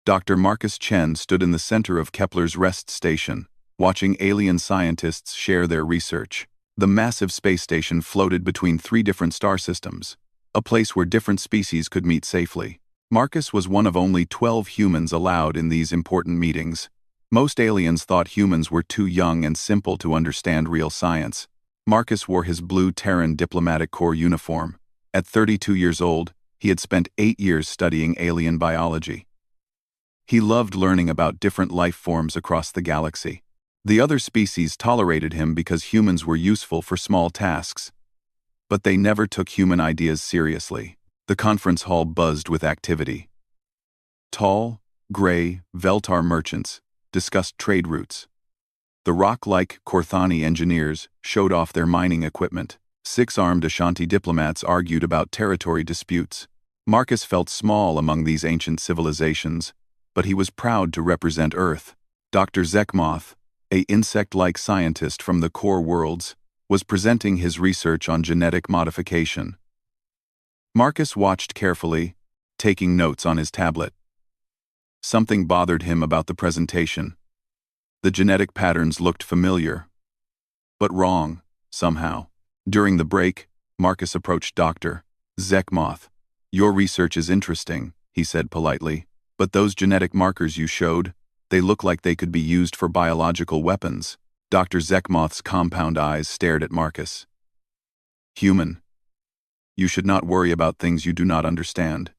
Dr. Marcus Chen stood in the center of Kepler's rest station, watching alien scientists share their research. The massive space station floated between 3 different star systems, a place where different species could meet safely. Marcus was one of only 12 humans allowed in these important meetings. Most aliens thought humans were too young and simple to understand real science. Marcus wore his blue Terran Diplomatic Corps uniform. At 32 years old, he had spent 8 years studying alien biology. He loved learning about different life forms across the galaxy. The other species tolerated him because humans were useful for small tasks. But they never took human ideas seriously. The conference hall buzzed with activity. Tall, gray, Veltar merchants discussed trade routes. The rock-like Korthani engineers showed off their mining equipment. 6 armed Ashanti diplomats argued about territory disputes. Marcus felt small among these ancient civilizations, but he was proud to represent Earth. Dr. Zekmoth, an insect-like scientist from the core worlds, was presenting his research on genetic modification. Marcus watched carefully, taking notes on his tablet. Something bothered him about the presentation. The genetic patterns looked familiar, but wrong, somehow. During the break, Marcus approached Dr. Zekmoth. "Your research is interesting," he said politely, "but those genetic markers you showed, they look like they could be used for biological weapons." Dr. Zekmoth's compound eyes stared at Marcus. "Human, you should not worry about things you do not understand.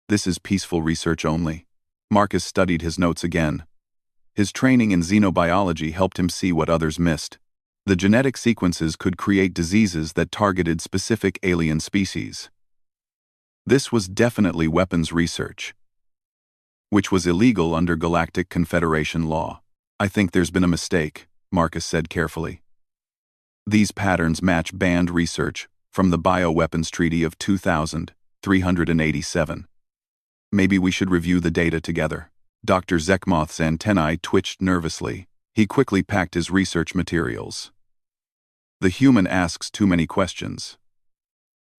This is peaceful research only." Marcus studied his notes again. His training in xenobiology helped him see what others missed. The genetic sequences could create diseases that targeted specific alien species. This was definitely weapons research, which was illegal under Galactic Confederation law. "I think there's been a mistake," Marcus said carefully. "These patterns match banned research from the Bioweapons Treaty of 2387. Maybe we should review the data together." Dr. Zekmoth's antennae twitched nervously. He quickly packed his research materials. The human asks too many questions.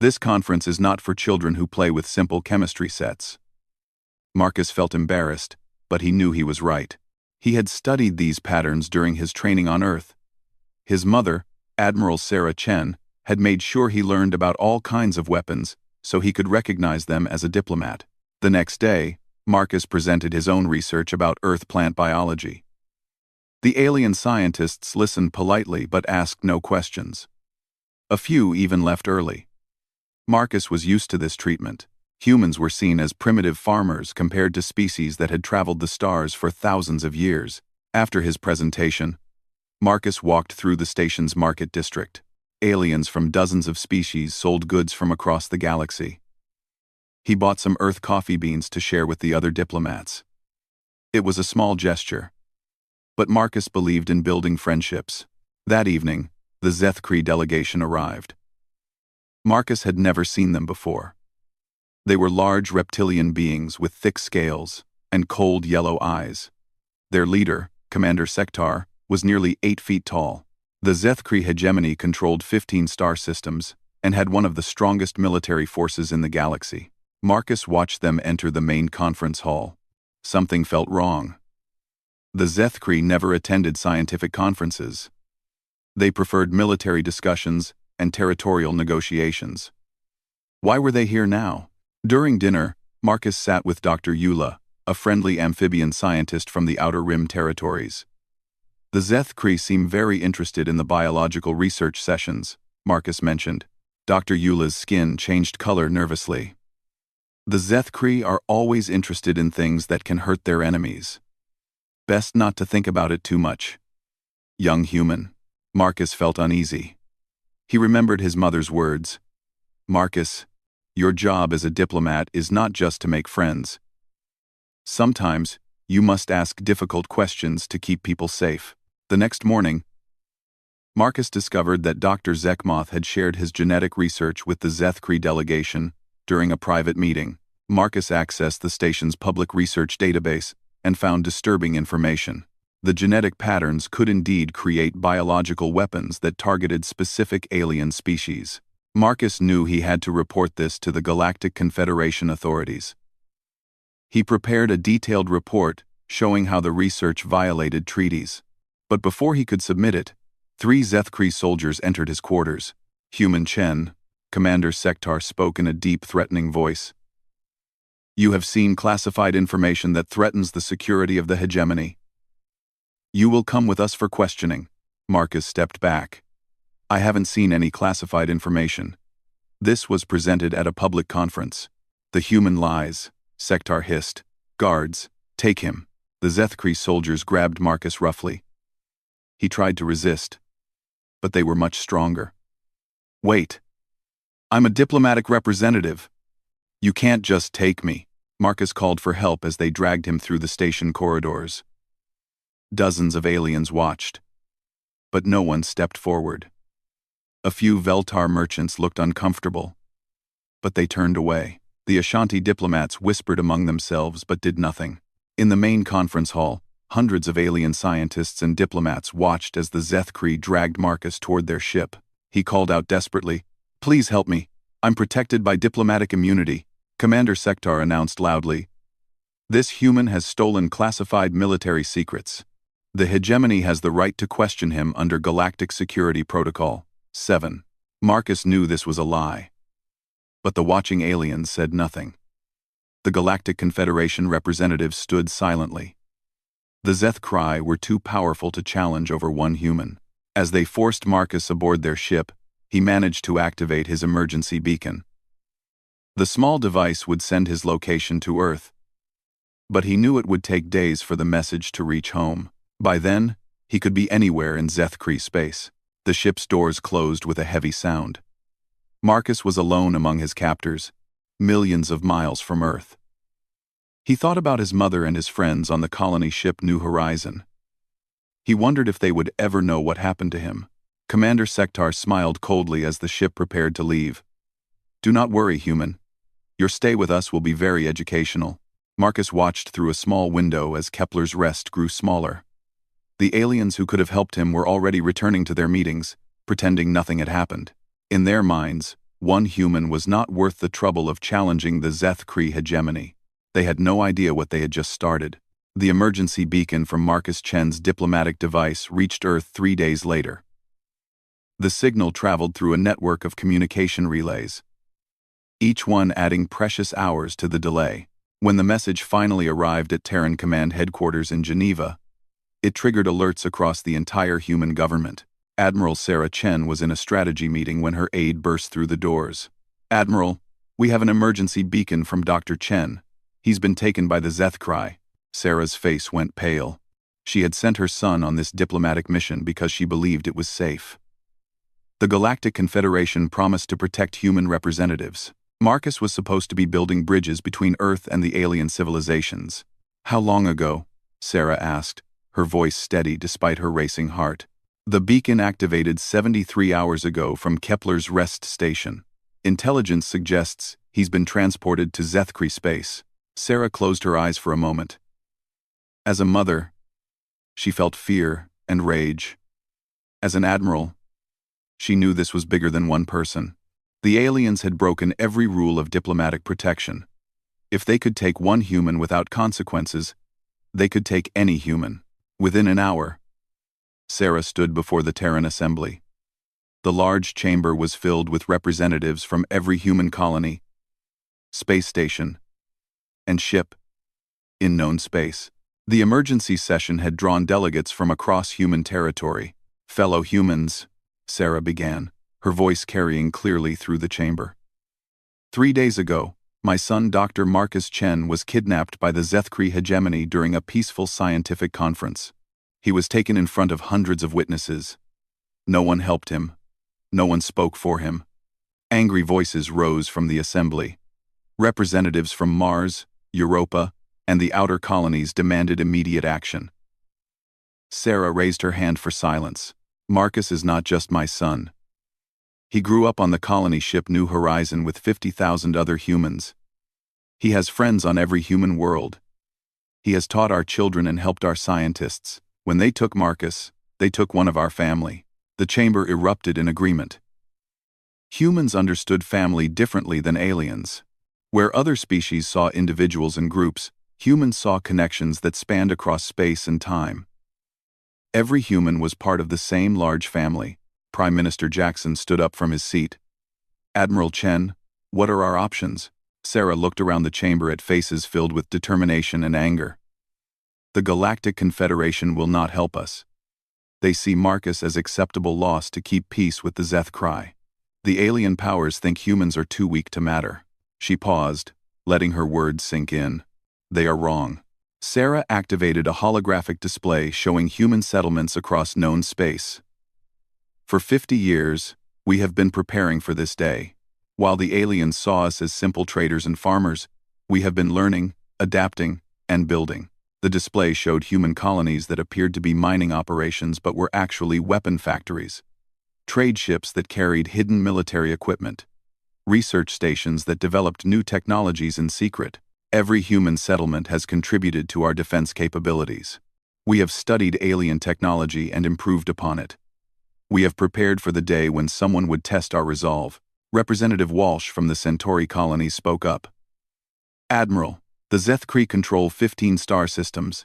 This conference is not for children who play with simple chemistry sets. Marcus felt embarrassed, but he knew he was right. He had studied these patterns during his training on Earth. His mother, Admiral Sarah Chen, had made sure he learned about all kinds of weapons so he could recognize them as a diplomat. The next day, Marcus presented his own research about Earth plant biology. The alien scientists listened politely but asked no questions. A few even left early. Marcus was used to this treatment. Humans were seen as primitive farmers compared to species that had traveled the stars for thousands of years. After his presentation, Marcus walked through the station's market district. Aliens from dozens of species sold goods from across the galaxy. He bought some Earth coffee beans to share with the other diplomats. It was a small gesture, but Marcus believed in building friendships. That evening, the Zethkri delegation arrived. Marcus had never seen them before. They were large reptilian beings with thick scales and cold yellow eyes. Their leader, Commander Sektar, was nearly 8 feet tall. The Zethkri hegemony controlled 15 star systems and had one of the strongest military forces in the galaxy. Marcus watched them enter the main conference hall. Something felt wrong. The Zethkri never attended scientific conferences. They preferred military discussions and territorial negotiations. Why were they here now? During dinner, Marcus sat with Dr. Eula, a friendly amphibian scientist from the Outer Rim territories. The Zethkri seem very interested in the biological research sessions, Marcus mentioned. Dr. Eula's skin changed color nervously. The Zethkri are always interested in things that can hurt their enemies. Best not to think about it too much. Young human. Marcus felt uneasy. He remembered his mother's words. "Marcus, your job as a diplomat is not just to make friends. Sometimes, you must ask difficult questions to keep people safe." The next morning, Marcus discovered that Dr. Zekmoth had shared his genetic research with the Zethkri delegation during a private meeting. Marcus accessed the station's public research database and found disturbing information. The genetic patterns could indeed create biological weapons that targeted specific alien species. Marcus knew he had to report this to the Galactic Confederation authorities. He prepared a detailed report showing how the research violated treaties. But before he could submit it, 3 Zethkri soldiers entered his quarters. Human Chen, Commander Sektar spoke in a deep, threatening voice. "You have seen classified information that threatens the security of the hegemony. You will come with us for questioning." Marcus stepped back. "I haven't seen any classified information." This was presented at a public conference. "The human lies," Sektar hissed. "Guards, take him." The Zethkri soldiers grabbed Marcus roughly. He tried to resist, but they were much stronger. "Wait. I'm a diplomatic representative. You can't just take me." Marcus called for help as they dragged him through the station corridors. Dozens of aliens watched, but no one stepped forward. A few Veltar merchants looked uncomfortable, but they turned away. The Ashanti diplomats whispered among themselves but did nothing. In the main conference hall, hundreds of alien scientists and diplomats watched as the Zethkri dragged Marcus toward their ship. He called out desperately, "Please help me. I'm protected by diplomatic immunity," Commander Sektar announced loudly. "This human has stolen classified military secrets. The hegemony has the right to question him under Galactic Security Protocol 7. Marcus knew this was a lie. But the watching aliens said nothing. The Galactic Confederation representatives stood silently. The Zethkri were too powerful to challenge over one human. As they forced Marcus aboard their ship, he managed to activate his emergency beacon. The small device would send his location to Earth, but he knew it would take days for the message to reach home. By then, he could be anywhere in Zethkri space. The ship's doors closed with a heavy sound. Marcus was alone among his captors, millions of miles from Earth. He thought about his mother and his friends on the colony ship New Horizon. He wondered if they would ever know what happened to him. Commander Sektar smiled coldly as the ship prepared to leave. "Do not worry, human. Your stay with us will be very educational." Marcus watched through a small window as Kepler's rest grew smaller. The aliens who could have helped him were already returning to their meetings, pretending nothing had happened. In their minds, one human was not worth the trouble of challenging the Zethkri hegemony. They had no idea what they had just started. The emergency beacon from Marcus Chen's diplomatic device reached Earth 3 days later. The signal traveled through a network of communication relays, each one adding precious hours to the delay. When the message finally arrived at Terran Command headquarters in Geneva, it triggered alerts across the entire human government. Admiral Sarah Chen was in a strategy meeting when her aide burst through the doors. "Admiral, we have an emergency beacon from Dr. Chen. He's been taken by the Zethkri." Sarah's face went pale. She had sent her son on this diplomatic mission because she believed it was safe. The Galactic Confederation promised to protect human representatives. Marcus was supposed to be building bridges between Earth and the alien civilizations. "How long ago?" Sarah asked, her voice steady despite her racing heart. "The beacon activated 73 hours ago from Kepler's rest station. Intelligence suggests he's been transported to Zethkri space." Sarah closed her eyes for a moment. As a mother, she felt fear and rage. As an admiral, she knew this was bigger than one person. The aliens had broken every rule of diplomatic protection. If they could take one human without consequences, they could take any human. Within an hour, Sarah stood before the Terran assembly. The large chamber was filled with representatives from every human colony, space station, and ship in known space. The emergency session had drawn delegates from across human territory. "Fellow humans," Sarah began, her voice carrying clearly through the chamber. 3 days ago, my son Dr. Marcus Chen was kidnapped by the Zethkri hegemony during a peaceful scientific conference. He was taken in front of hundreds of witnesses. No one helped him. No one spoke for him. Angry voices rose from the assembly. Representatives from Mars, Europa, and the outer colonies demanded immediate action. Sarah raised her hand for silence. "Marcus is not just my son. He grew up on the colony ship New Horizon with 50,000 other humans. He has friends on every human world. He has taught our children and helped our scientists. When they took Marcus, they took one of our family." The chamber erupted in agreement. Humans understood family differently than aliens. Where other species saw individuals and groups, humans saw connections that spanned across space and time. Every human was part of the same large family. Prime Minister Jackson stood up from his seat. Admiral Chen, what are our options? Sarah looked around the chamber at faces filled with determination and anger. The Galactic Confederation will not help us. They see Marcus as acceptable loss to keep peace with the Zeth Cry. The alien powers think humans are too weak to matter. She paused, letting her words sink in. They are wrong. Sarah activated a holographic display showing human settlements across known space. For 50 years, we have been preparing for this day. While the aliens saw us as simple traders and farmers, we have been learning, adapting, and building. The display showed human colonies that appeared to be mining operations but were actually weapon factories. Trade ships that carried hidden military equipment. Research stations that developed new technologies in secret. Every human settlement has contributed to our defense capabilities. We have studied alien technology and improved upon it. We have prepared for the day when someone would test our resolve. Representative Walsh from the Centauri colony spoke up. Admiral, the Zeth Cree control 15 star systems.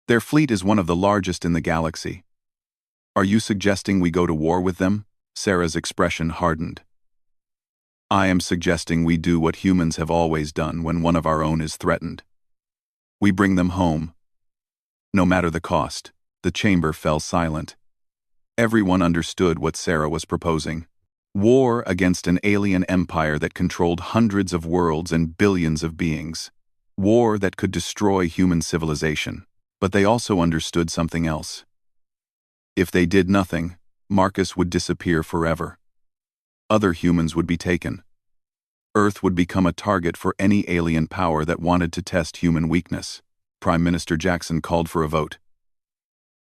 Their fleet is one of the largest in the galaxy. Are you suggesting we go to war with them? Sarah's expression hardened. I am suggesting we do what humans have always done when one of our own is threatened. We bring them home. No matter the cost. The chamber fell silent. Everyone understood what Sarah was proposing. War against an alien empire that controlled hundreds of worlds and billions of beings. War that could destroy human civilization. But they also understood something else. If they did nothing, Marcus would disappear forever. Other humans would be taken. Earth would become a target for any alien power that wanted to test human weakness. Prime Minister Jackson called for a vote.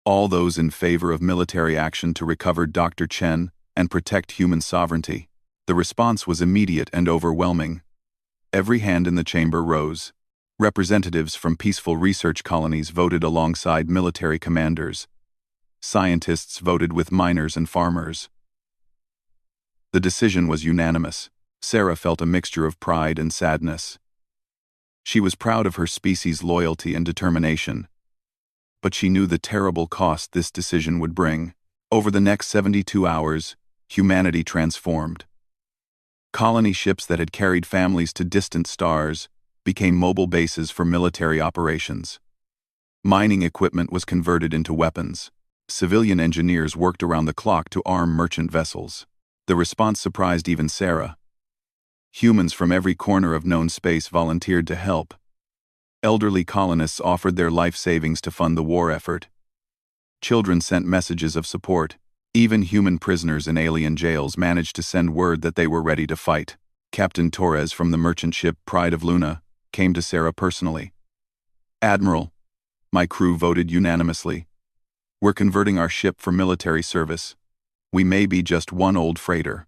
All those in favor of military action to recover Dr. Chen and protect human sovereignty. The response was immediate and overwhelming. Every hand in the chamber rose. Representatives from peaceful research colonies voted alongside military commanders. Scientists voted with miners and farmers. The decision was unanimous. Sarah felt a mixture of pride and sadness. She was proud of her species' loyalty and determination. But she knew the terrible cost this decision would bring. Over the next 72 hours, humanity transformed. Colony ships that had carried families to distant stars became mobile bases for military operations. Mining equipment was converted into weapons. Civilian engineers worked around the clock to arm merchant vessels. The response surprised even Sarah. Humans from every corner of known space volunteered to help. Elderly colonists offered their life savings to fund the war effort. Children sent messages of support. Even human prisoners in alien jails managed to send word that they were ready to fight. Captain Torres from the merchant ship Pride of Luna came to Sarah personally. Admiral, my crew voted unanimously. We're converting our ship for military service. We may be just one old freighter,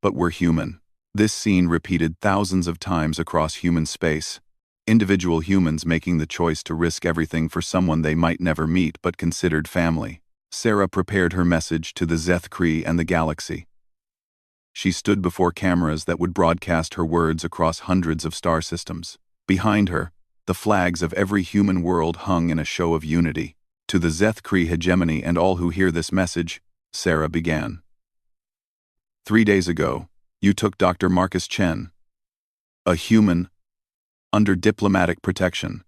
but we're human. This scene repeated thousands of times across human space. Individual humans making the choice to risk everything for someone they might never meet but considered family. Sarah prepared her message to the Zeth Cree and the galaxy. She stood before cameras that would broadcast her words across hundreds of star systems. Behind her, the flags of every human world hung in a show of unity. To the Zeth Cree hegemony and all who hear this message, Sarah began. 3 days ago, you took Dr. Marcus Chen, a human, under diplomatic protection.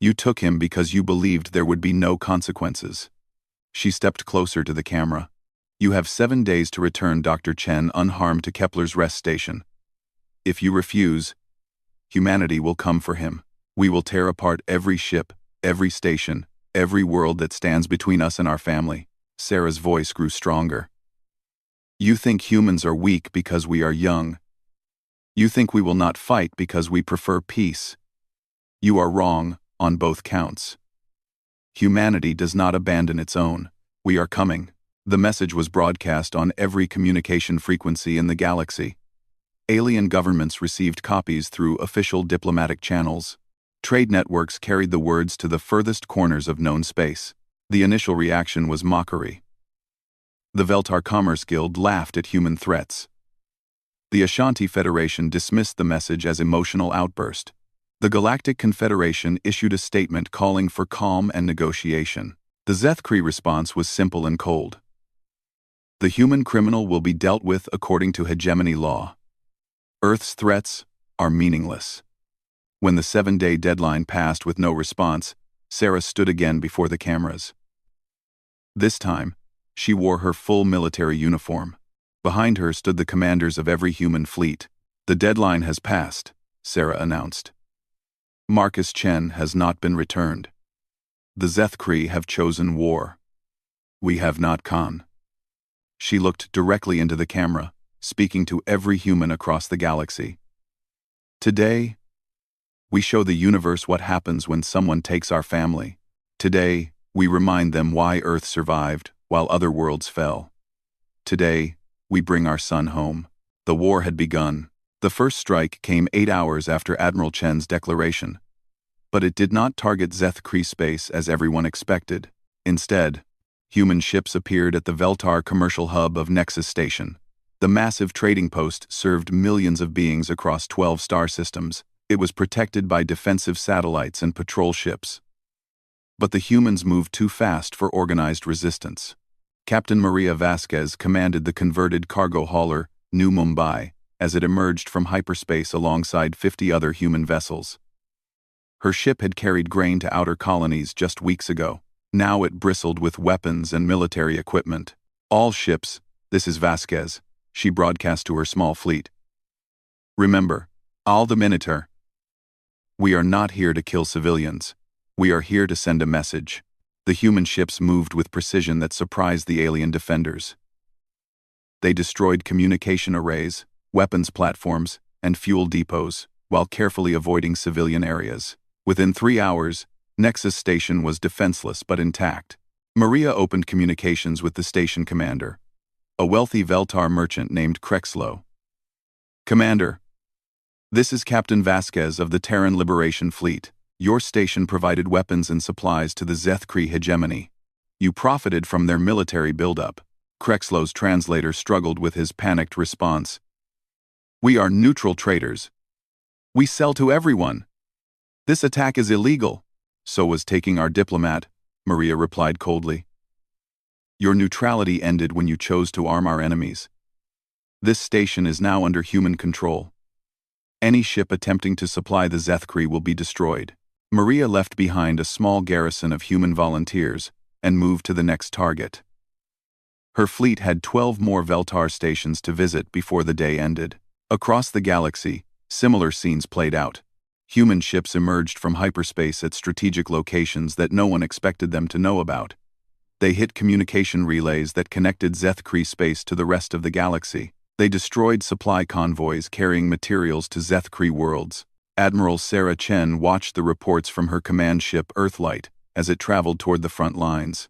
You took him because you believed there would be no consequences. She stepped closer to the camera. You have 7 days to return Dr. Chen unharmed to Kepler's rest station. If you refuse, humanity will come for him. We will tear apart every ship, every station, every world that stands between us and our family. Sarah's voice grew stronger. You think humans are weak because we are young. You think we will not fight because we prefer peace. You are wrong on both counts. Humanity does not abandon its own. We are coming. The message was broadcast on every communication frequency in the galaxy. Alien governments received copies through official diplomatic channels. Trade networks carried the words to the furthest corners of known space. The initial reaction was mockery. The Veltar Commerce Guild laughed at human threats. The Ashanti Federation dismissed the message as emotional outburst. The Galactic Confederation issued a statement calling for calm and negotiation. The Zethkri response was simple and cold. The human criminal will be dealt with according to hegemony law. Earth's threats are meaningless. When the 7-day deadline passed with no response, Sarah stood again before the cameras. This time, she wore her full military uniform. Behind her stood the commanders of every human fleet. The deadline has passed, Sarah announced. Marcus Chen has not been returned. The Zethkri have chosen war. We have not Khan. She looked directly into the camera, speaking to every human across the galaxy. Today, we show the universe what happens when someone takes our family. Today, we remind them why Earth survived while other worlds fell. Today, we bring our son home. The war had begun. The first strike came 8 hours after Admiral Chen's declaration. But it did not target Zethkri space as everyone expected. Instead, human ships appeared at the Veltar commercial hub of Nexus Station. The massive trading post served millions of beings across 12 star systems. It was protected by defensive satellites and patrol ships. But the humans moved too fast for organized resistance. Captain Maria Vasquez commanded the converted cargo hauler, New Mumbai, as it emerged from hyperspace alongside 50 other human vessels. Her ship had carried grain to outer colonies just weeks ago. Now it bristled with weapons and military equipment. All ships, this is Vasquez, she broadcast to her small fleet. Remember, all the Minotaur. We are not here to kill civilians. We are here to send a message. The human ships moved with precision that surprised the alien defenders. They destroyed communication arrays, weapons platforms, and fuel depots, while carefully avoiding civilian areas. Within 3 hours, Nexus Station was defenseless but intact. Maria opened communications with the station commander, a wealthy Veltar merchant named Krexlow. Commander, this is Captain Vasquez of the Terran Liberation Fleet. Your station provided weapons and supplies to the Zethkri hegemony. You profited from their military buildup. Krexlow's translator struggled with his panicked response. We are neutral traders. We sell to everyone. This attack is illegal. So was taking our diplomat, Maria replied coldly. Your neutrality ended when you chose to arm our enemies. This station is now under human control. Any ship attempting to supply the Zethkri will be destroyed. Maria left behind a small garrison of human volunteers and moved to the next target. Her fleet had 12 more Veltar stations to visit before the day ended. Across the galaxy, similar scenes played out. Human ships emerged from hyperspace at strategic locations that no one expected them to know about. They hit communication relays that connected Zethkri space to the rest of the galaxy. They destroyed supply convoys carrying materials to Zethkri worlds. Admiral Sarah Chen watched the reports from her command ship Earthlight as it traveled toward the front lines.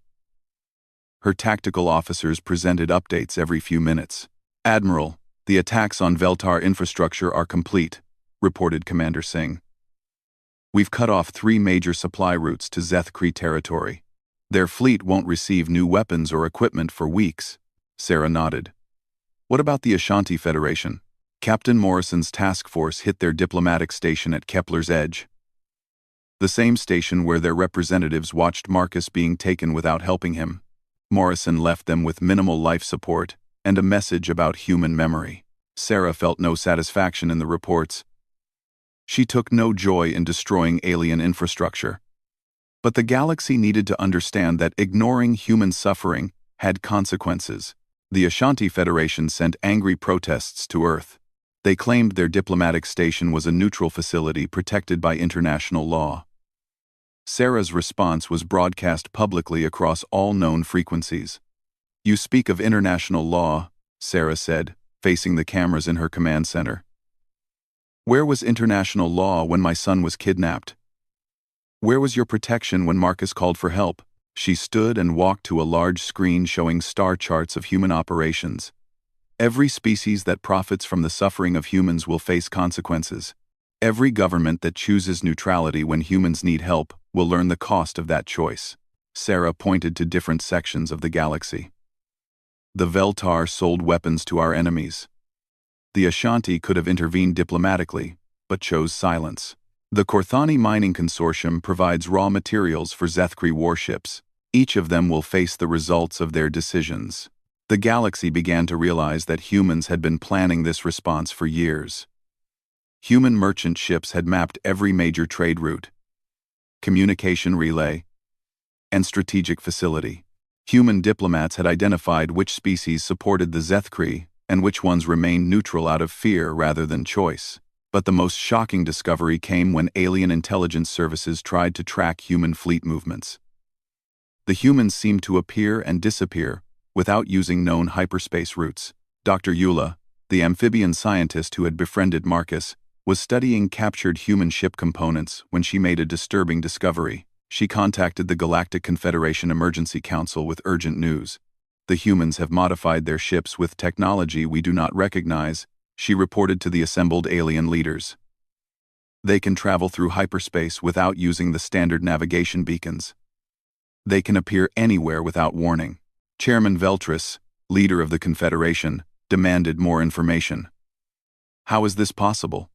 Her tactical officers presented updates every few minutes. Admiral, the attacks on Veltar infrastructure are complete, reported Commander Singh. We've cut off 3 major supply routes to Zethkri territory. Their fleet won't receive new weapons or equipment for weeks. Sarah nodded. What about the Ashanti Federation? Captain Morrison's task force hit their diplomatic station at Kepler's Edge. The same station where their representatives watched Marcus being taken without helping him. Morrison left them with minimal life support and a message about human memory. Sarah felt no satisfaction in the reports. She took no joy in destroying alien infrastructure. But the galaxy needed to understand that ignoring human suffering had consequences. The Ashanti Federation sent angry protests to Earth. They claimed their diplomatic station was a neutral facility protected by international law. Sarah's response was broadcast publicly across all known frequencies. You speak of international law, Sarah said, facing the cameras in her command center. Where was international law when my son was kidnapped? Where was your protection when Marcus called for help? She stood and walked to a large screen showing star charts of human operations. Every species that profits from the suffering of humans will face consequences. Every government that chooses neutrality when humans need help will learn the cost of that choice. Sarah pointed to different sections of the galaxy. The Veltar sold weapons to our enemies. The Ashanti could have intervened diplomatically, but chose silence. The Korthani Mining Consortium provides raw materials for Zethkri warships. Each of them will face the results of their decisions. The galaxy began to realize that humans had been planning this response for years. Human merchant ships had mapped every major trade route, communication relay, and strategic facility. Human diplomats had identified which species supported the Zethkri and which ones remained neutral out of fear rather than choice. But the most shocking discovery came when alien intelligence services tried to track human fleet movements. The humans seemed to appear and disappear without using known hyperspace routes. Dr. Eula, the amphibian scientist who had befriended Marcus, was studying captured human ship components when she made a disturbing discovery. She contacted the Galactic Confederation Emergency Council with urgent news. The humans have modified their ships with technology we do not recognize, she reported to the assembled alien leaders. They can travel through hyperspace without using the standard navigation beacons. They can appear anywhere without warning. Chairman Veltris, leader of the Confederation, demanded more information. How is this possible?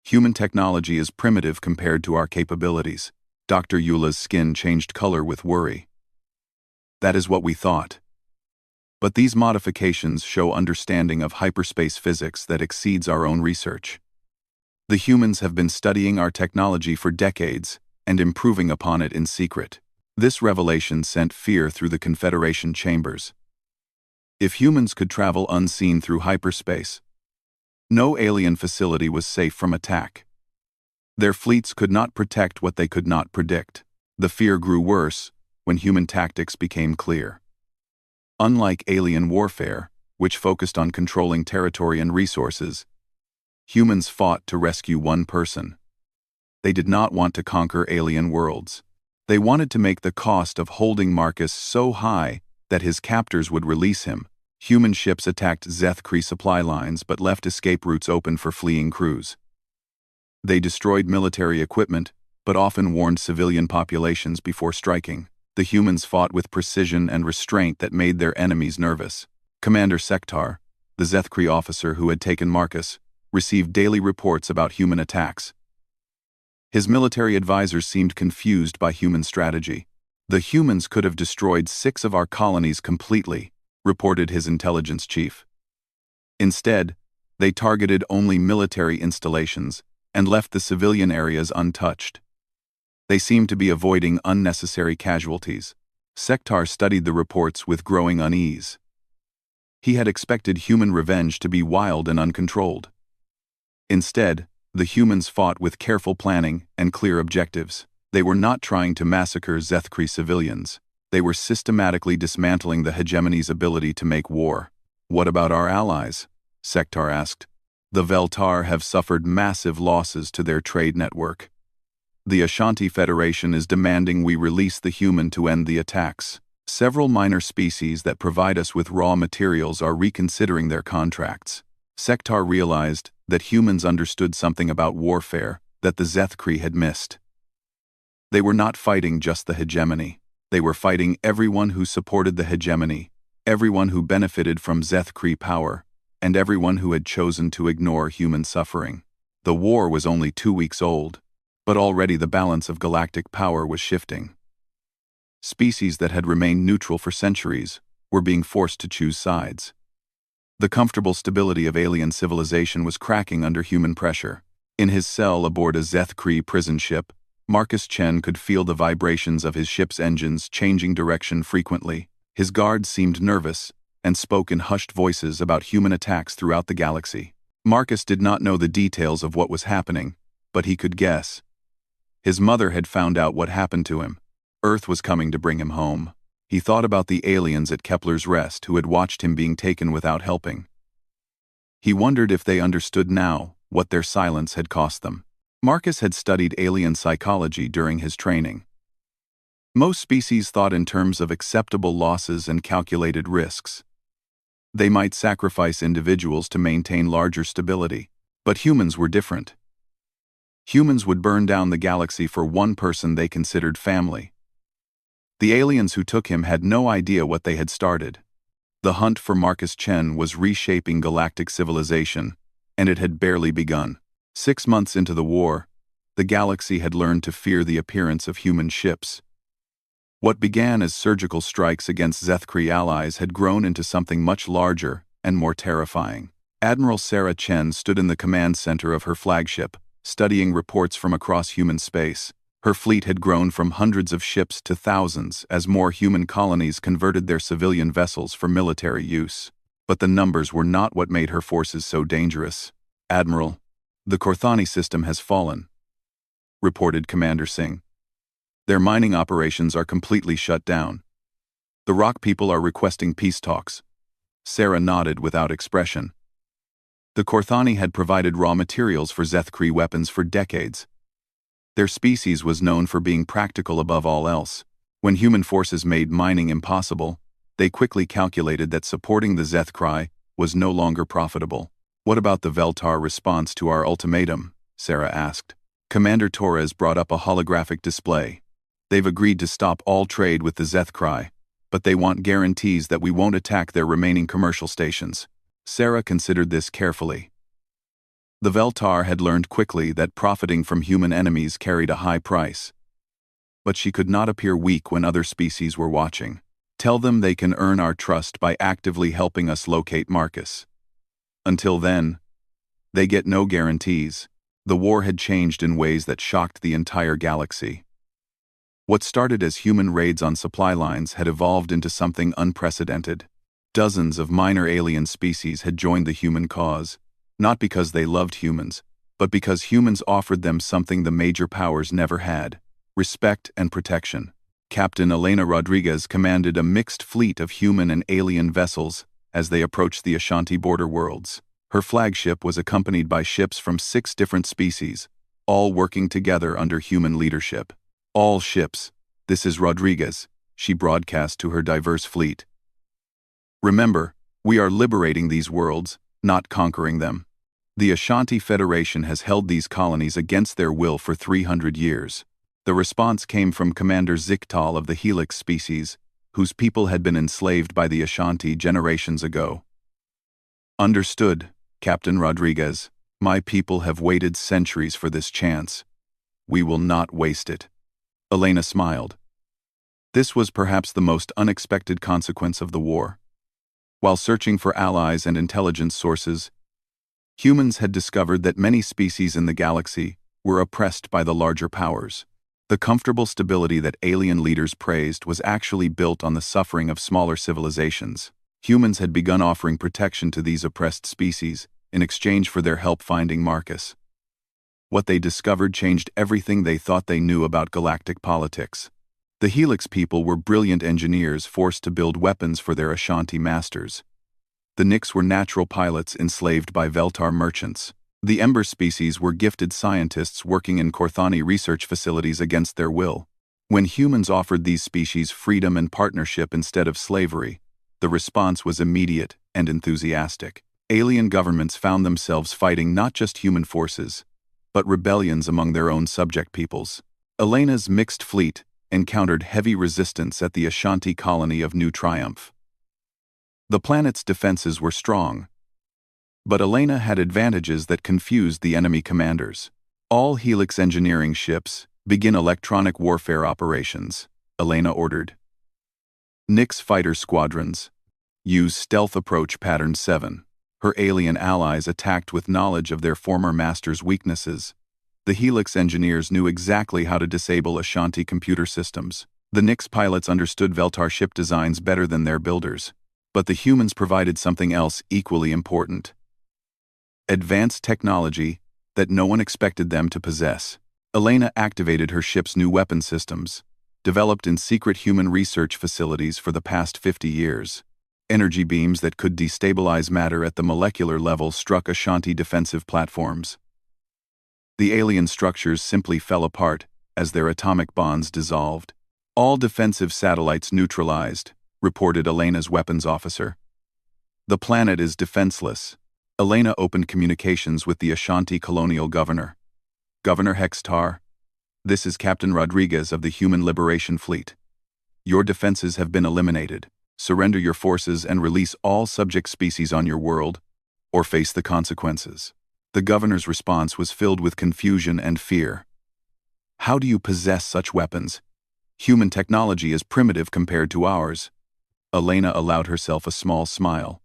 Human technology is primitive compared to our capabilities. Dr. Eula's skin changed color with worry. That is what we thought. But these modifications show understanding of hyperspace physics that exceeds our own research. The humans have been studying our technology for decades and improving upon it in secret. This revelation sent fear through the Confederation chambers. If humans could travel unseen through hyperspace, no alien facility was safe from attack. Their fleets could not protect what they could not predict. The fear grew worse when human tactics became clear. Unlike alien warfare, which focused on controlling territory and resources, humans fought to rescue one person. They did not want to conquer alien worlds. They wanted to make the cost of holding Marcus so high that his captors would release him. Human ships attacked Zethkri supply lines but left escape routes open for fleeing crews. They destroyed military equipment, but often warned civilian populations before striking. The humans fought with precision and restraint that made their enemies nervous. Commander Sektar, the Zethkri officer who had taken Marcus, received daily reports about human attacks. His military advisors seemed confused by human strategy. The humans could have destroyed 6 of our colonies completely, reported his intelligence chief. Instead, they targeted only military installations and left the civilian areas untouched. They seemed to be avoiding unnecessary casualties. Sektar studied the reports with growing unease. He had expected human revenge to be wild and uncontrolled. Instead, the humans fought with careful planning and clear objectives. They were not trying to massacre Zethkri civilians. They were systematically dismantling the hegemony's ability to make war. What about our allies? Sektar asked. The Veltar have suffered massive losses to their trade network. The Ashanti Federation is demanding we release the human to end the attacks. Several minor species that provide us with raw materials are reconsidering their contracts. Sektar realized that humans understood something about warfare that the Zethkri had missed. They were not fighting just the hegemony. They were fighting everyone who supported the hegemony, everyone who benefited from Zethkri power, and everyone who had chosen to ignore human suffering. The war was only 2 weeks old, but already the balance of galactic power was shifting. Species that had remained neutral for centuries were being forced to choose sides. The comfortable stability of alien civilization was cracking under human pressure. In his cell aboard a Zethkri prison ship, Marcus Chen could feel the vibrations of his ship's engines changing direction frequently. His guards seemed nervous and spoke in hushed voices about human attacks throughout the galaxy. Marcus did not know the details of what was happening, but he could guess. His mother had found out what happened to him. Earth was coming to bring him home. He thought about the aliens at Kepler's Rest who had watched him being taken without helping. He wondered if they understood now what their silence had cost them. Marcus had studied alien psychology during his training. Most species thought in terms of acceptable losses and calculated risks. They might sacrifice individuals to maintain larger stability, but humans were different. Humans would burn down the galaxy for one person they considered family. The aliens who took him had no idea what they had started. The hunt for Marcus Chen was reshaping galactic civilization, and it had barely begun. 6 months into the war, The galaxy had learned to fear the appearance of human ships. What began as surgical strikes against Zethkri allies had grown into something much larger and more terrifying. Admiral Sarah Chen stood in the command center of her flagship, studying reports from across human space. Her fleet had grown from hundreds of ships to thousands as more human colonies converted their civilian vessels for military use. But the numbers were not what made her forces so dangerous. "Admiral, the Korthani system has fallen," reported Commander Singh. "Their mining operations are completely shut down. The rock people are requesting peace talks." Sarah nodded without expression. The Korthani had provided raw materials for Zethkri weapons for decades. Their species was known for being practical above all else. When human forces made mining impossible, they quickly calculated that supporting the Zethkri was no longer profitable. "What about the Veltar response to our ultimatum?" Sarah asked. Commander Torres brought up a holographic display. "They've agreed to stop all trade with the Zethkri, but they want guarantees that we won't attack their remaining commercial stations." Sarah considered this carefully. The Veltar had learned quickly that profiting from human enemies carried a high price. But she could not appear weak when other species were watching. "Tell them they can earn our trust by actively helping us locate Marcus. Until then, they get no guarantees." The war had changed in ways that shocked the entire galaxy. What started as human raids on supply lines had evolved into something unprecedented. Dozens of minor alien species had joined the human cause, not because they loved humans, but because humans offered them something the major powers never had: respect and protection. Captain Elena Rodriguez commanded a mixed fleet of human and alien vessels as they approached the Ashanti border worlds. Her flagship was accompanied by ships from 6 different species, all working together under human leadership. "All ships, this is Rodriguez," she broadcast to her diverse fleet. "Remember, we are liberating these worlds, not conquering them. The Ashanti Federation has held these colonies against their will for 300 years. The response came from Commander Ziktal of the Helix species, whose people had been enslaved by the Ashanti generations ago. "Understood, Captain Rodriguez. My people have waited centuries for this chance. We will not waste it." Elena smiled. This was perhaps the most unexpected consequence of the war. While searching for allies and intelligence sources, humans had discovered that many species in the galaxy were oppressed by the larger powers. The comfortable stability that alien leaders praised was actually built on the suffering of smaller civilizations. Humans had begun offering protection to these oppressed species in exchange for their help finding Marcus. What they discovered changed everything they thought they knew about galactic politics. The Helix people were brilliant engineers forced to build weapons for their Ashanti masters. The Nyx were natural pilots enslaved by Veltar merchants. The Ember species were gifted scientists working in Korthani research facilities against their will. When humans offered these species freedom and partnership instead of slavery, the response was immediate and enthusiastic. Alien governments found themselves fighting not just human forces, but rebellions among their own subject peoples. Elena's mixed fleet encountered heavy resistance at the Ashanti colony of New Triumph. The planet's defenses were strong, but Elena had advantages that confused the enemy commanders. "All Helix engineering ships, begin electronic warfare operations," Elena ordered. "Nyx fighter squadrons, use stealth approach pattern 7. Her alien allies attacked with knowledge of their former master's weaknesses. The Helix engineers knew exactly how to disable Ashanti computer systems. The Nyx pilots understood Veltar ship designs better than their builders. But the humans provided something else equally important: advanced technology that no one expected them to possess. Elena activated her ship's new weapon systems, developed in secret human research facilities for the past 50 years. Energy beams that could destabilize matter at the molecular level struck Ashanti defensive platforms. The alien structures simply fell apart as their atomic bonds dissolved. "All defensive satellites neutralized," reported Elena's weapons officer. "The planet is defenseless." Elena opened communications with the Ashanti colonial governor. "Governor Hextar, this is Captain Rodriguez of the Human Liberation Fleet. Your defenses have been eliminated. Surrender your forces and release all subject species on your world, or face the consequences." The governor's response was filled with confusion and fear. How do you possess such weapons? Human technology is primitive compared to ours. Elena allowed herself a small smile.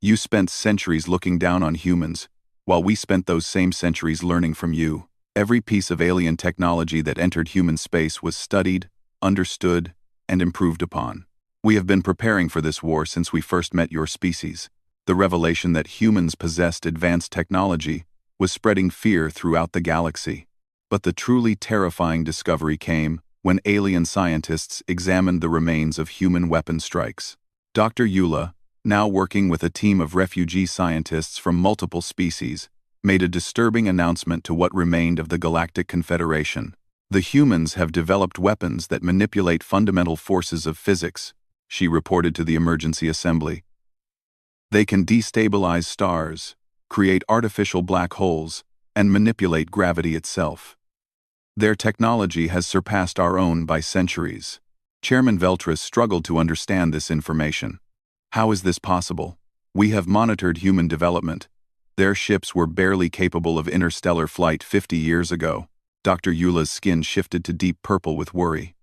You spent centuries looking down on humans, while we spent those same centuries learning from you. Every piece of alien technology that entered human space was studied, understood, and improved upon. We have been preparing for this war since we first met your species. The revelation that humans possessed advanced technology was spreading fear throughout the galaxy. But the truly terrifying discovery came when alien scientists examined the remains of human weapon strikes. Dr. Eula, now working with a team of refugee scientists from multiple species, made a disturbing announcement to what remained of the Galactic Confederation. The humans have developed weapons that manipulate fundamental forces of physics, she reported to the emergency assembly. They can destabilize stars, create artificial black holes, and manipulate gravity itself. Their technology has surpassed our own by centuries. Chairman Veltris struggled to understand this information. How is this possible? We have monitored human development. Their ships were barely capable of interstellar flight 50 years ago. Dr. Eula's skin shifted to deep purple with worry.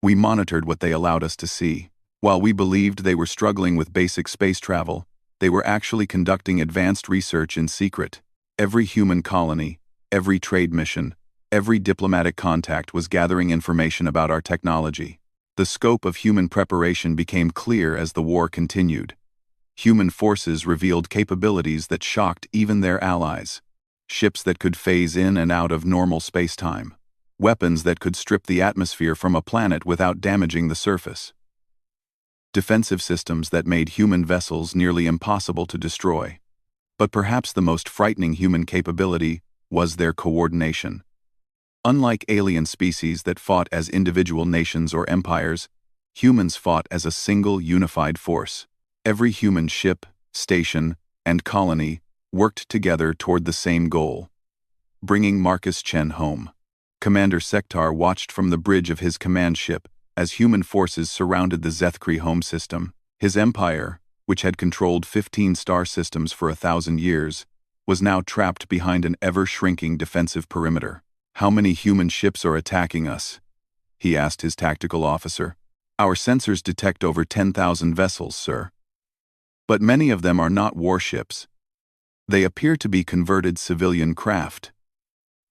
We monitored what they allowed us to see. While we believed they were struggling with basic space travel, they were actually conducting advanced research in secret. Every human colony, every trade mission, every diplomatic contact was gathering information about our technology. The scope of human preparation became clear as the war continued. Human forces revealed capabilities that shocked even their allies. Ships that could phase in and out of normal space-time. Weapons that could strip the atmosphere from a planet without damaging the surface. Defensive systems that made human vessels nearly impossible to destroy. But perhaps the most frightening human capability was their coordination. Unlike alien species that fought as individual nations or empires, humans fought as a single unified force. Every human ship, station, and colony worked together toward the same goal: bringing Marcus Chen home. Commander Sektar watched from the bridge of his command ship as human forces surrounded the Zethkri home system. His empire, which had controlled 15 star systems for 1,000 years, was now trapped behind an ever-shrinking defensive perimeter. How many human ships are attacking us? He asked his tactical officer. Our sensors detect over 10,000 vessels, sir. But many of them are not warships. They appear to be converted civilian craft.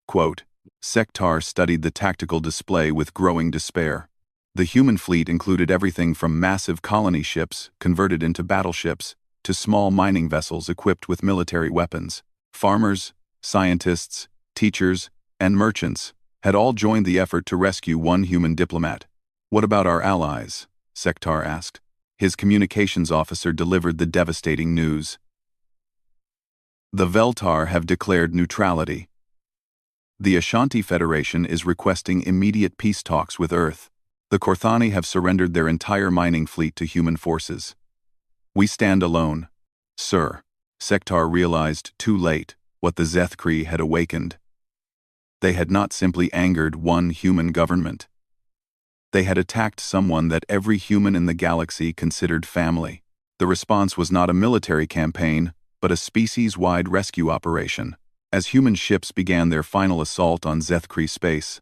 Quote, Sektar studied the tactical display with growing despair. The human fleet included everything from massive colony ships converted into battleships to small mining vessels equipped with military weapons. Farmers, scientists, teachers, and merchants had all joined the effort to rescue one human diplomat. What about our allies? Sektar asked. His communications officer delivered the devastating news. The Veltar have declared neutrality. The Ashanti Federation is requesting immediate peace talks with Earth. The Korthani have surrendered their entire mining fleet to human forces. We stand alone. Sir, Sektar realized too late what the Zethkri had awakened. They had not simply angered one human government. They had attacked someone that every human in the galaxy considered family. The response was not a military campaign, but a species-wide rescue operation. As human ships began their final assault on Zethkri space,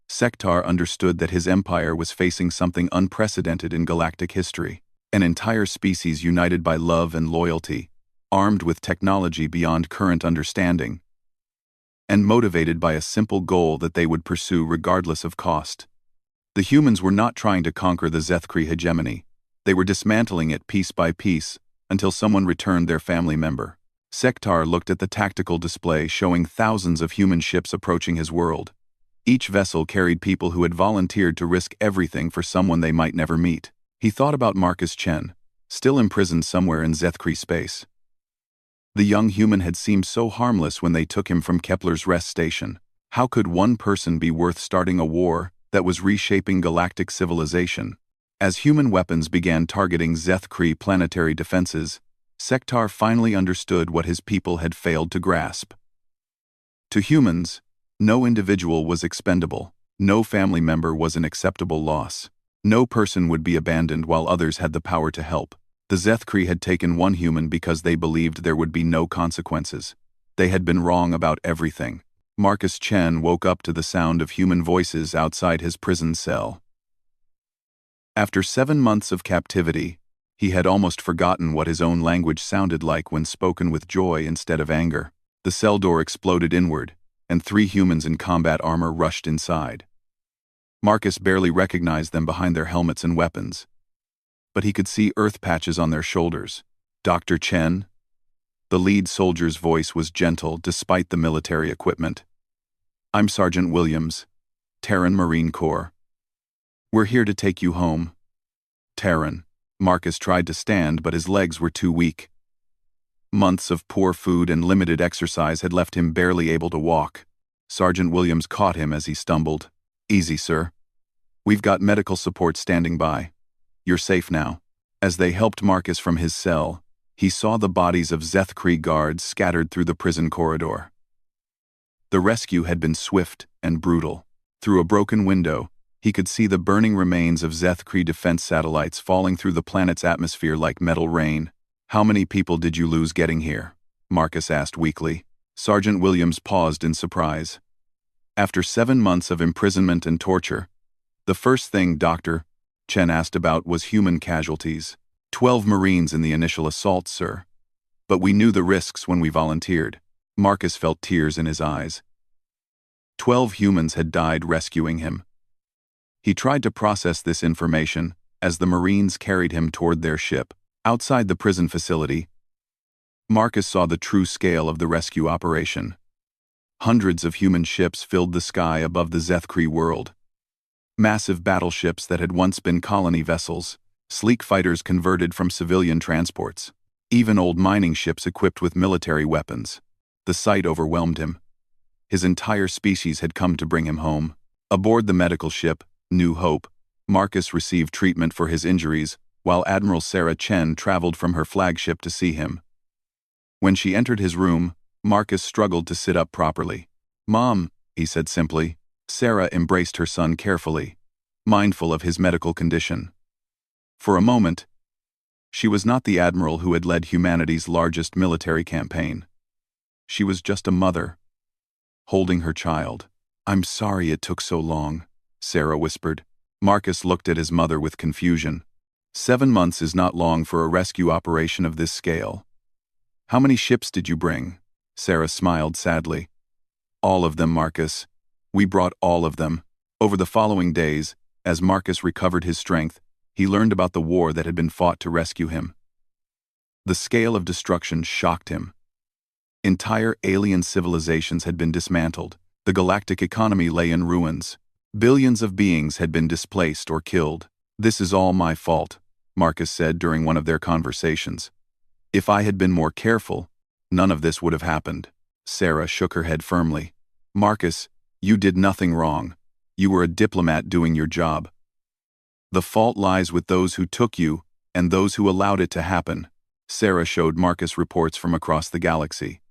Sektar understood that his empire was facing something unprecedented in galactic history. An entire species united by love and loyalty, armed with technology beyond current understanding, and motivated by a simple goal that they would pursue regardless of cost. The humans were not trying to conquer the Zethkri hegemony. They were dismantling it piece by piece until someone returned their family member. Sektar looked at the tactical display showing thousands of human ships approaching his world. Each vessel carried people who had volunteered to risk everything for someone they might never meet. He thought about Marcus Chen, still imprisoned somewhere in Zethkri space. The young human had seemed so harmless when they took him from Kepler's rest station. How could one person be worth starting a war that was reshaping galactic civilization? As human weapons began targeting Zethkri planetary defenses, Sektar finally understood what his people had failed to grasp. To humans, no individual was expendable. No family member was an acceptable loss. No person would be abandoned while others had the power to help. The Zethkri had taken one human because they believed there would be no consequences. They had been wrong about everything. Marcus Chen woke up to the sound of human voices outside his prison cell. After 7 months of captivity, he had almost forgotten what his own language sounded like when spoken with joy instead of anger. The cell door exploded inward, and 3 humans in combat armor rushed inside. Marcus barely recognized them behind their helmets and weapons, but he could see earth patches on their shoulders. "Dr. Chen?" The lead soldier's voice was gentle despite the military equipment. "I'm Sergeant Williams, Terran Marine Corps. We're here to take you home." Terran. Marcus tried to stand, but his legs were too weak. Months of poor food and limited exercise had left him barely able to walk. Sergeant Williams caught him as he stumbled. "Easy, sir. We've got medical support standing by. You're safe now." As they helped Marcus from his cell, he saw the bodies of Zethkree guards scattered through the prison corridor. The rescue had been swift and brutal. Through a broken window, he could see the burning remains of Zethkree defense satellites falling through the planet's atmosphere like metal rain. "How many people did you lose getting here?" Marcus asked weakly. Sergeant Williams paused in surprise. After 7 months of imprisonment and torture, the first thing Dr. Chen asked about was human casualties. 12 Marines in the initial assault, sir. But we knew the risks when we volunteered." Marcus felt tears in his eyes. 12 humans had died rescuing him. He tried to process this information as the Marines carried him toward their ship. Outside the prison facility, Marcus saw the true scale of the rescue operation. Hundreds of human ships filled the sky above the Zethkree world. Massive battleships that had once been colony vessels, sleek fighters converted from civilian transports, even old mining ships equipped with military weapons. The sight overwhelmed him. His entire species had come to bring him home. Aboard the medical ship, New Hope, Marcus received treatment for his injuries, while Admiral Sarah Chen traveled from her flagship to see him. When she entered his room, Marcus struggled to sit up properly. "Mom," he said simply. Sarah embraced her son carefully, mindful of his medical condition. For a moment, she was not the admiral who had led humanity's largest military campaign. She was just a mother, holding her child. "I'm sorry it took so long," Sarah whispered. Marcus looked at his mother with confusion. 7 months is not long for a rescue operation of this scale. "How many ships did you bring?" Sarah smiled sadly. "All of them, Marcus. We brought all of them." Over the following days, as Marcus recovered his strength, he learned about the war that had been fought to rescue him. The scale of destruction shocked him. Entire alien civilizations had been dismantled. The galactic economy lay in ruins. Billions of beings had been displaced or killed. "This is all my fault," Marcus said during one of their conversations. "If I had been more careful, none of this would have happened." Sarah shook her head firmly. "Marcus, you did nothing wrong. You were a diplomat doing your job. The fault lies with those who took you and those who allowed it to happen." Sarah showed Marcus reports from across the galaxy.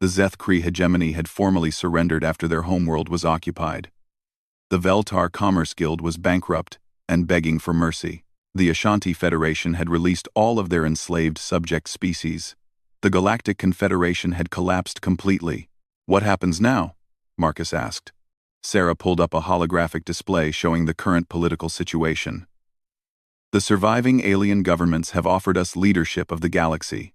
The Zethkree hegemony had formally surrendered after their homeworld was occupied. The Veltar Commerce Guild was bankrupt and begging for mercy. The Ashanti Federation had released all of their enslaved subject species. The Galactic Confederation had collapsed completely. "What happens now?" Marcus asked. Sarah pulled up a holographic display showing the current political situation. "The surviving alien governments have offered us leadership of the galaxy.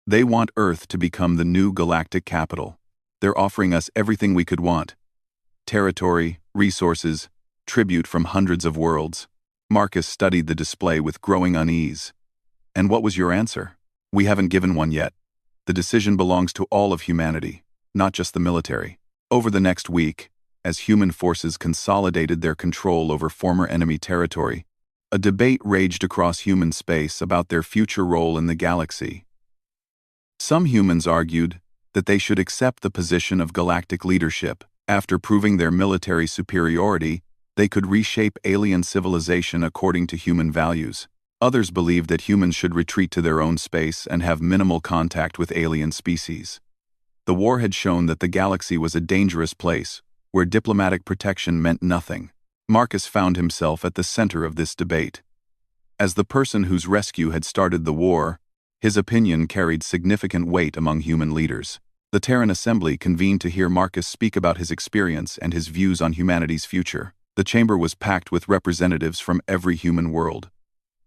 They want Earth to become the new galactic capital. They're offering us everything we could want: territory, resources, tribute from hundreds of worlds." Marcus studied the display with growing unease. "And what was your answer?" "We haven't given one yet. The decision belongs to all of humanity, not just the military." Over the next week, as human forces consolidated their control over former enemy territory, a debate raged across human space about their future role in the galaxy. Some humans argued that they should accept the position of galactic leadership. After proving their military superiority, they could reshape alien civilization according to human values. Others believed that humans should retreat to their own space and have minimal contact with alien species. The war had shown that the galaxy was a dangerous place, where diplomatic protection meant nothing. Marcus found himself at the center of this debate. As the person whose rescue had started the war, his opinion carried significant weight among human leaders. The Terran Assembly convened to hear Marcus speak about his experience and his views on humanity's future. The chamber was packed with representatives from every human world,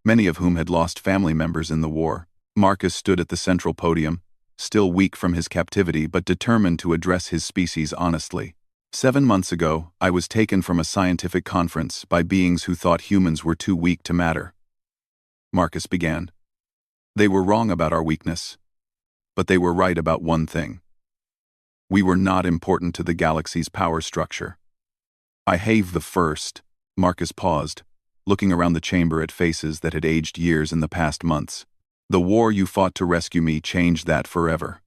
many of whom had lost family members in the war. Marcus stood at the central podium, still weak from his captivity but determined to address his species honestly. 7 months ago, I was taken from a scientific conference by beings who thought humans were too weak to matter. Marcus began. They were wrong about our weakness, but they were right about one thing. We were not important to the galaxy's power structure. I have the first. Marcus paused, looking around the chamber at faces that had aged years in the past months. The war you fought to rescue me changed that forever.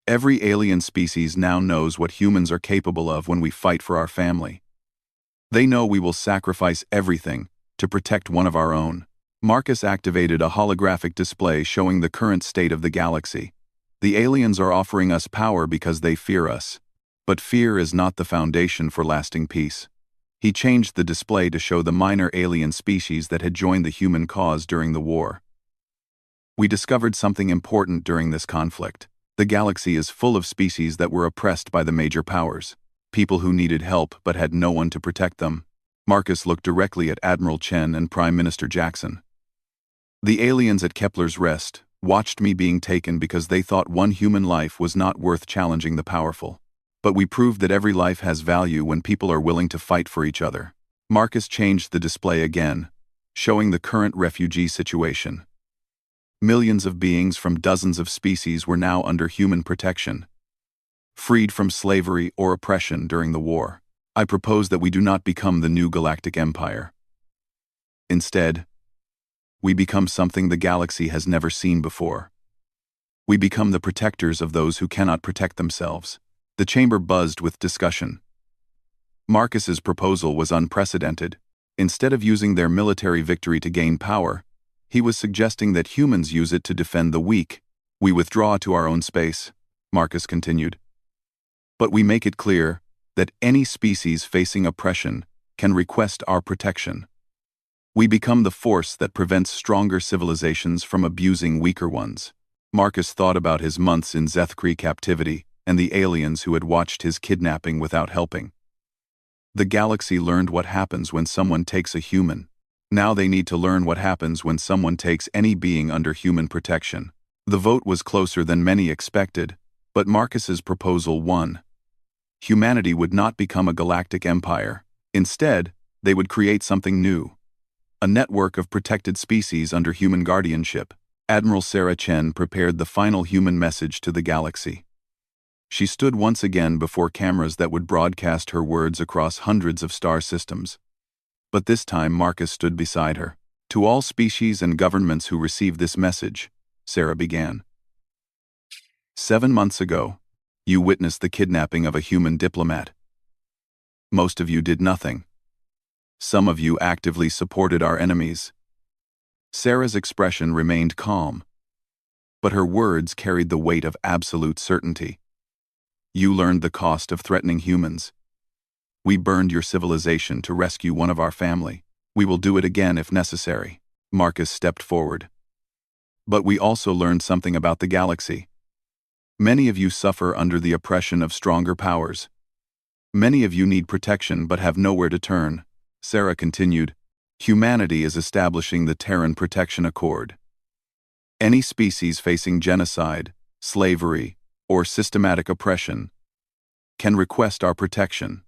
Every alien species now knows what humans are capable of when we fight for our family. They know we will sacrifice everything to protect one of our own. Marcus activated a holographic display showing the current state of the galaxy. The aliens are offering us power because they fear us. But fear is not the foundation for lasting peace. He changed the display to show the minor alien species that had joined the human cause during the war. We discovered something important during this conflict. The galaxy is full of species that were oppressed by the major powers, people who needed help but had no one to protect them. Marcus looked directly at Admiral Chen and Prime Minister Jackson. The aliens at Kepler's Rest watched me being taken because they thought one human life was not worth challenging the powerful. But we proved that every life has value when people are willing to fight for each other. Marcus changed the display again, showing the current refugee situation. Millions of beings from dozens of species were now under human protection, freed from slavery or oppression during the war. I propose that we do not become the new galactic empire. Instead, we become something the galaxy has never seen before. We become the protectors of those who cannot protect themselves. The chamber buzzed with discussion. Marcus's proposal was unprecedented. Instead of using their military victory to gain power, he was suggesting that humans use it to defend the weak. We withdraw to our own space, Marcus continued. But we make it clear that any species facing oppression can request our protection. We become the force that prevents stronger civilizations from abusing weaker ones. Marcus thought about his months in Zethkri captivity and the aliens who had watched his kidnapping without helping. The galaxy learned what happens when someone takes a human. Now they need to learn what happens when someone takes any being under human protection. The vote was closer than many expected, but Marcus's proposal won. Humanity would not become a galactic empire. Instead, they would create something new. A network of protected species under human guardianship. Admiral Sarah Chen prepared the final human message to the galaxy. She stood once again before cameras that would broadcast her words across hundreds of star systems. But this time Marcus stood beside her. To all species and governments who receive this message, Sarah began. 7 months ago, you witnessed the kidnapping of a human diplomat. Most of you did nothing. Some of you actively supported our enemies. Sarah's expression remained calm, but her words carried the weight of absolute certainty. You learned the cost of threatening humans. We burned your civilization to rescue one of our family. We will do it again if necessary. Marcus stepped forward. But we also learned something about the galaxy. Many of you suffer under the oppression of stronger powers. Many of you need protection but have nowhere to turn. Sarah continued. Humanity is establishing the Terran Protection Accord. Any species facing genocide, slavery, or systematic oppression can request our protection.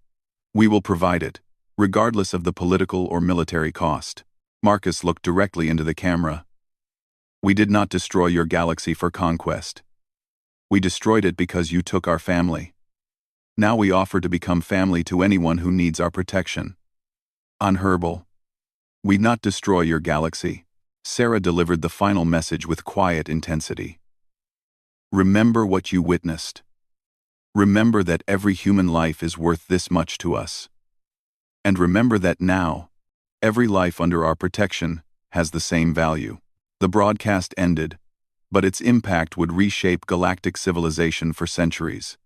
We will provide it, regardless of the political or military cost. Marcus looked directly into the camera. We did not destroy your galaxy for conquest. We destroyed it because you took our family. Now we offer to become family to anyone who needs our protection. Unherbal. We not destroy your galaxy. Sarah delivered the final message with quiet intensity. Remember what you witnessed. Remember that every human life is worth this much to us. And remember that now, every life under our protection has the same value. The broadcast ended, but its impact would reshape galactic civilization for centuries.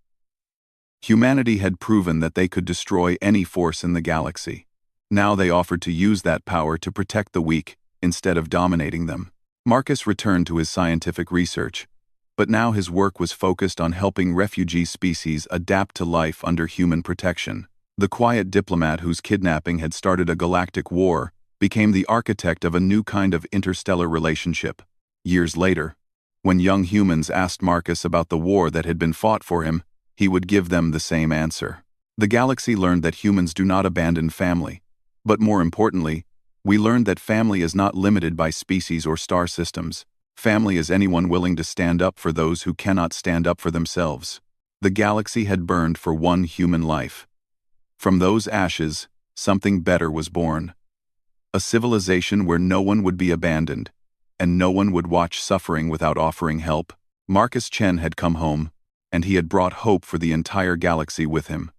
Humanity had proven that they could destroy any force in the galaxy. Now they offered to use that power to protect the weak, instead of dominating them. Marcus returned to his scientific research, But now his work was focused on helping refugee species adapt to life under human protection. The quiet diplomat whose kidnapping had started a galactic war became the architect of a new kind of interstellar relationship. Years later, when young humans asked Marcus about the war that had been fought for him, he would give them the same answer. The galaxy learned that humans do not abandon family. But more importantly, we learned that family is not limited by species or star systems. Family is anyone willing to stand up for those who cannot stand up for themselves. The galaxy had burned for one human life. From those ashes, something better was born. A civilization where no one would be abandoned, and no one would watch suffering without offering help. Marcus Chen had come home, and he had brought hope for the entire galaxy with him.